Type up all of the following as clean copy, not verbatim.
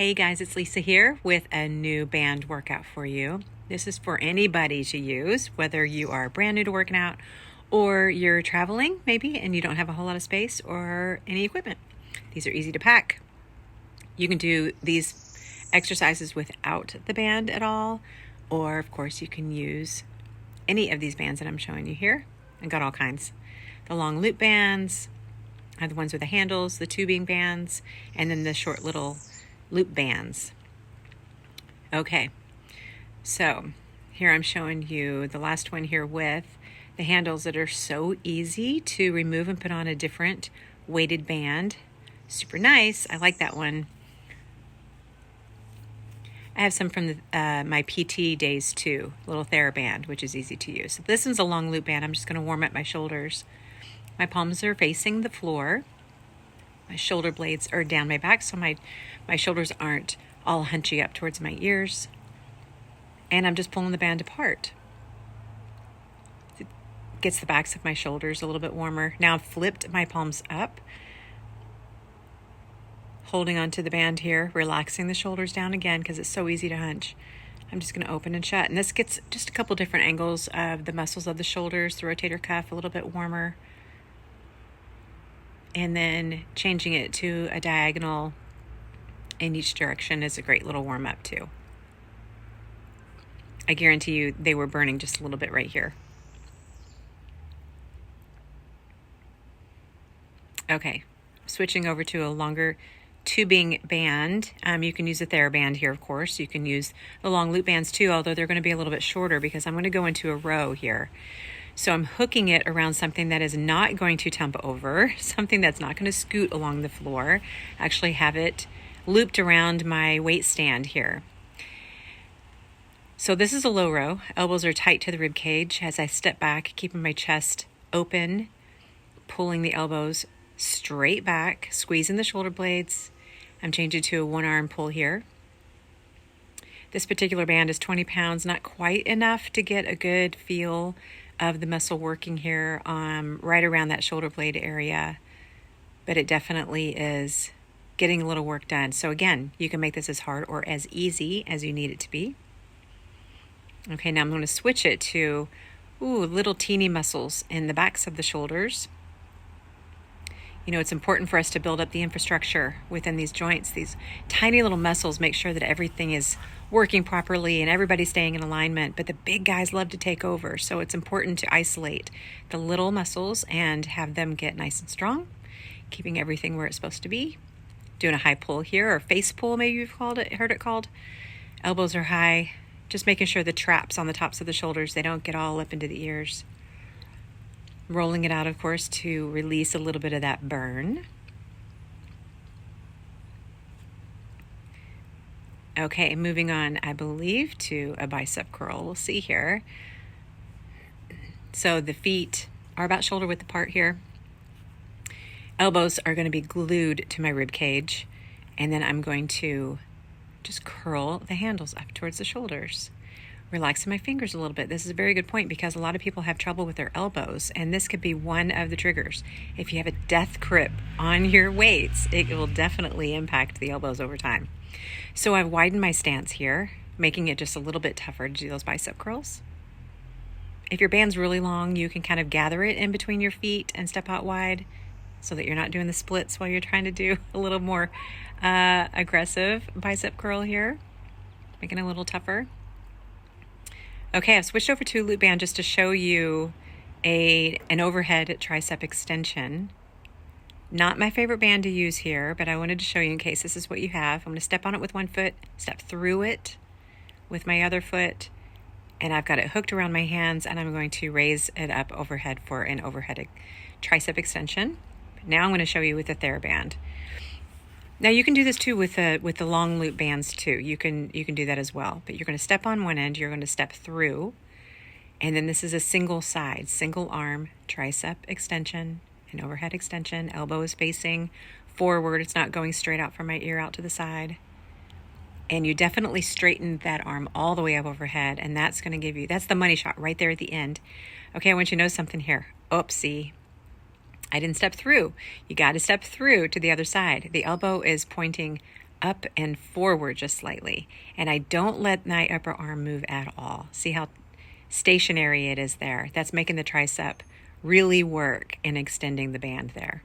Hey guys, it's Lisa here with a new band workout for you. This is for anybody to use, whether you are brand new to working out or you're traveling maybe and you don't have a whole lot of space or any equipment. These are easy to pack. You can do these exercises without the band at all, or of course you can use any of these bands that I'm showing you here. I got all kinds. The long loop bands, the ones with the handles, the tubing bands, and then the short little loop bands. Okay, so here I'm showing you the last one here with the handles that are so easy to remove and put on a different weighted band. Super nice. I like that one. I have some from my PT days too, little TheraBand, which is easy to use. So this one's a long loop band. I'm just going to warm up my shoulders. My palms are facing the floor. My shoulder blades are down my back, so my shoulders aren't all hunchy up towards my ears. And I'm just pulling the band apart. It gets the backs of my shoulders a little bit warmer. Now I've flipped my palms up, holding onto the band here, relaxing the shoulders down again because it's so easy to hunch. I'm just going to open and shut. And this gets just a couple different angles of the muscles of the shoulders, the rotator cuff a little bit warmer. And then changing it to a diagonal in each direction is a great little warm up too. I guarantee you they were burning just a little bit right here. Okay, switching over to a longer tubing band. You can use a TheraBand here, of course. You can use the long loop bands too, although they're going to be a little bit shorter because I'm going to go into a row here. So I'm hooking it around something that is not going to tump over, something that's not going to scoot along the floor. Actually have it looped around my weight stand here. So this is a low row. Elbows are tight to the rib cage as I step back, keeping my chest open, pulling the elbows straight back, squeezing the shoulder blades. I'm changing to a one arm pull here. This particular band is 20 pounds, not quite enough to get a good feel of the muscle working here right around that shoulder blade area, but it definitely is getting a little work done. So again, you can make this as hard or as easy as you need it to be. Okay, now I'm going to switch it to little teeny muscles in the backs of the shoulders. You know, it's important for us to build up the infrastructure within these joints. These tiny little muscles make sure that everything is working properly and everybody's staying in alignment, but the big guys love to take over. So it's important to isolate the little muscles and have them get nice and strong, keeping everything where it's supposed to be. Doing a high pull here, or face pull, maybe you've heard it called. Elbows are high, just making sure the traps on the tops of the shoulders, they don't get all up into the ears. Rolling it out, of course, to release a little bit of that burn. Okay, moving on, I believe, to a bicep curl. We'll see here. So the feet are about shoulder width apart here. Elbows are going to be glued to my rib cage. And then I'm going to just curl the handles up towards the shoulders. Relaxing my fingers a little bit. This is a very good point because a lot of people have trouble with their elbows, and this could be one of the triggers. If you have a death grip on your weights, it will definitely impact the elbows over time. So I've widened my stance here, making it just a little bit tougher to do those bicep curls. If your band's really long, you can kind of gather it in between your feet and step out wide so that you're not doing the splits while you're trying to do a little more aggressive bicep curl here, making it a little tougher. Okay, I've switched over to a loop band just to show you an overhead tricep extension. Not my favorite band to use here, but I wanted to show you in case this is what you have. I'm going to step on it with one foot, step through it with my other foot, and I've got it hooked around my hands, and I'm going to raise it up overhead for an overhead tricep extension. Now I'm going to show you with the TheraBand. Now you can do this too with the long loop bands too. You can do that as well. But you're going to step on one end, you're going to step through, and then this is a single arm tricep extension, an overhead extension. Elbow is facing forward. It's not going straight out from my ear out to the side. And you definitely straighten that arm all the way up overhead, and that's going to give you, that's the money shot right there at the end. Okay, I want you to know something here. Oopsie. I didn't step through. You got to step through to the other side. The elbow is pointing up and forward just slightly. And I don't let my upper arm move at all. See how stationary it is there? That's making the tricep really work in extending the band there.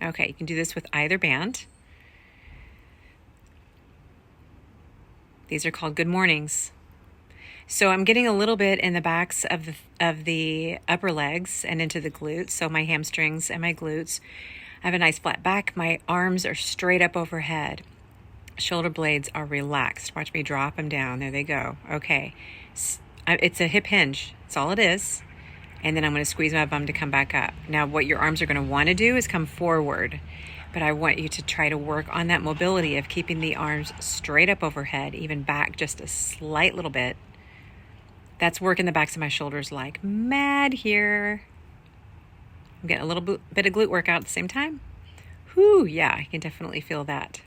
Okay, you can do this with either band. These are called good mornings. So I'm getting a little bit in the backs of the upper legs and into the glutes, so my hamstrings and my glutes. I have a nice flat back. My arms are straight up overhead. Shoulder blades are relaxed. Watch me drop them down. There they go. Okay. It's a hip hinge. That's all it is. And then I'm going to squeeze my bum to come back up. Now, what your arms are going to want to do is come forward. But I want you to try to work on that mobility of keeping the arms straight up overhead, even back just a slight little bit. That's working the backs of my shoulders like mad here. I'm getting a little bit of glute workout at the same time. Whew, yeah, I can definitely feel that.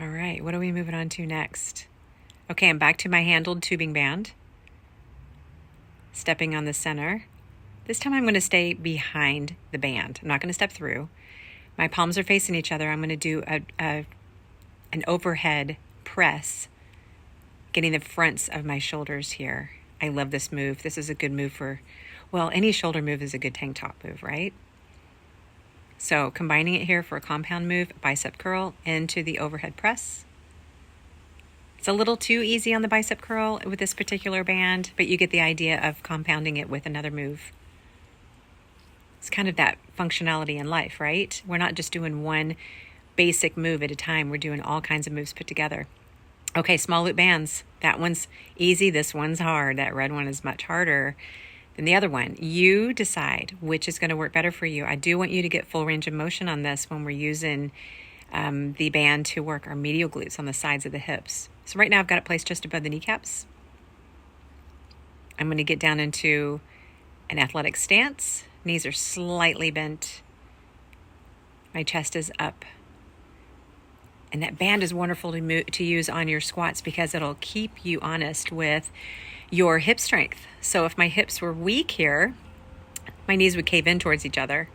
All right, what are we moving on to next? Okay, I'm back to my handled tubing band. Stepping on the center. This time I'm going to stay behind the band. I'm not going to step through. My palms are facing each other. I'm going to do an overhead press, getting the fronts of my shoulders here. I love this move. This is a good move for, well, any shoulder move is a good tank top move, right? So combining it here for a compound move, bicep curl into the overhead press. It's a little too easy on the bicep curl with this particular band, but you get the idea of compounding it with another move. It's kind of that functionality in life, right? We're not just doing one basic move at a time. We're doing all kinds of moves put together. Okay, small loop bands. That one's easy. This one's hard. That red one is much harder than the other one. You decide which is going to work better for you. I do want you to get full range of motion on this when we're using the band to work our medial glutes on the sides of the hips. So right now I've got it placed just above the kneecaps. I'm going to get down into an athletic stance. Knees are slightly bent. My chest is up. And that band is wonderful to use on your squats because it'll keep you honest with your hip strength. So if my hips were weak here, my knees would cave in towards each other.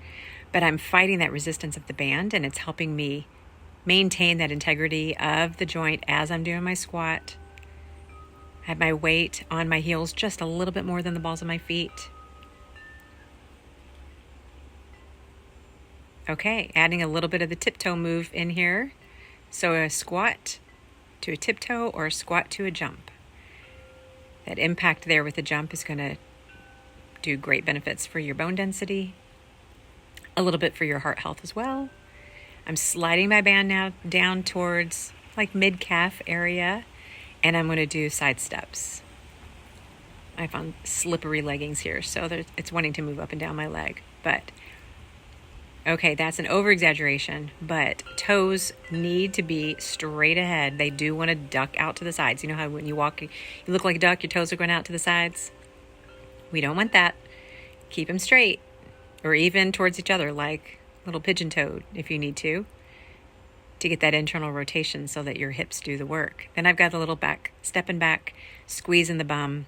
But I'm fighting that resistance of the band, and it's helping me maintain that integrity of the joint as I'm doing my squat. I have my weight on my heels just a little bit more than the balls of my feet. Okay, adding a little bit of the tiptoe move in here. So a squat to a tiptoe or a squat to a jump. That impact there with the jump is going to do great benefits for your bone density, a little bit for your heart health as well. I'm sliding my band now down towards like mid-calf area, and I'm going to do side steps. I found slippery leggings here, so it's wanting to move up and down my leg. But, okay, that's an over-exaggeration, but toes need to be straight ahead. They do want to duck out to the sides. You know how when you walk, you look like a duck, your toes are going out to the sides? We don't want that. Keep them straight, or even towards each other, like little pigeon-toed if you need to get that internal rotation so that your hips do the work. Then I've got a little back, stepping back, squeezing the bum.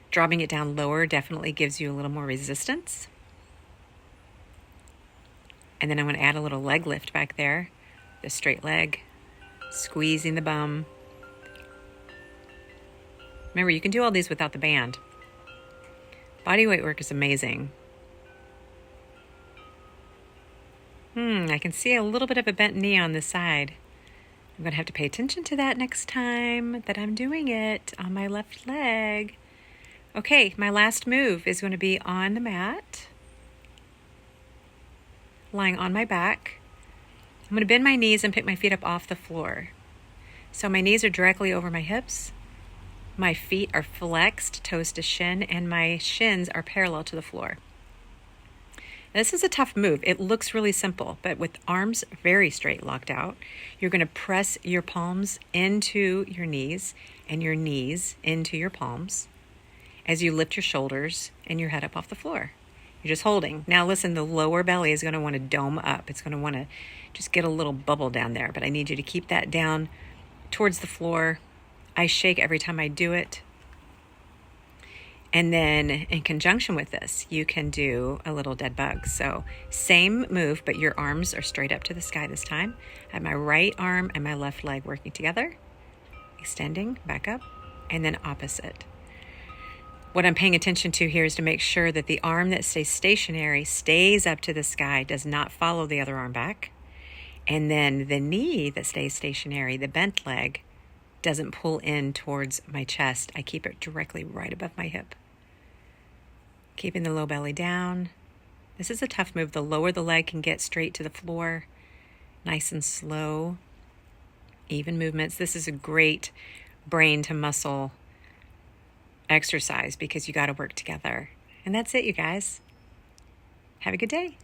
Dropping it down lower definitely gives you a little more resistance. And then I'm going to add a little leg lift back there, the straight leg, squeezing the bum. Remember, you can do all these without the band. Bodyweight work is amazing. I can see a little bit of a bent knee on this side. I'm going to have to pay attention to that next time that I'm doing it on my left leg. Okay, my last move is going to be on the mat, lying on my back. I'm going to bend my knees and pick my feet up off the floor. So my knees are directly over my hips. My feet are flexed, toes to shin, and my shins are parallel to the floor. This is a tough move. It looks really simple, but with arms very straight, locked out, you're going to press your palms into your knees and your knees into your palms as you lift your shoulders and your head up off the floor. You're just holding. Now listen, the lower belly is going to want to dome up. It's going to want to just get a little bubble down there, but I need you to keep that down towards the floor. I shake every time I do it. And then in conjunction with this, you can do a little dead bug. So same move, but your arms are straight up to the sky this time. I have my right arm and my left leg working together, extending back up, and then opposite. What I'm paying attention to here is to make sure that the arm that stays stationary stays up to the sky, does not follow the other arm back. And then the knee that stays stationary, the bent leg, doesn't pull in towards my chest. I keep it directly right above my hip. Keeping the low belly down. This is a tough move. The lower the leg can get straight to the floor, nice and slow, even movements. This is a great brain to muscle exercise because you got to work together. And that's it, you guys. Have a good day.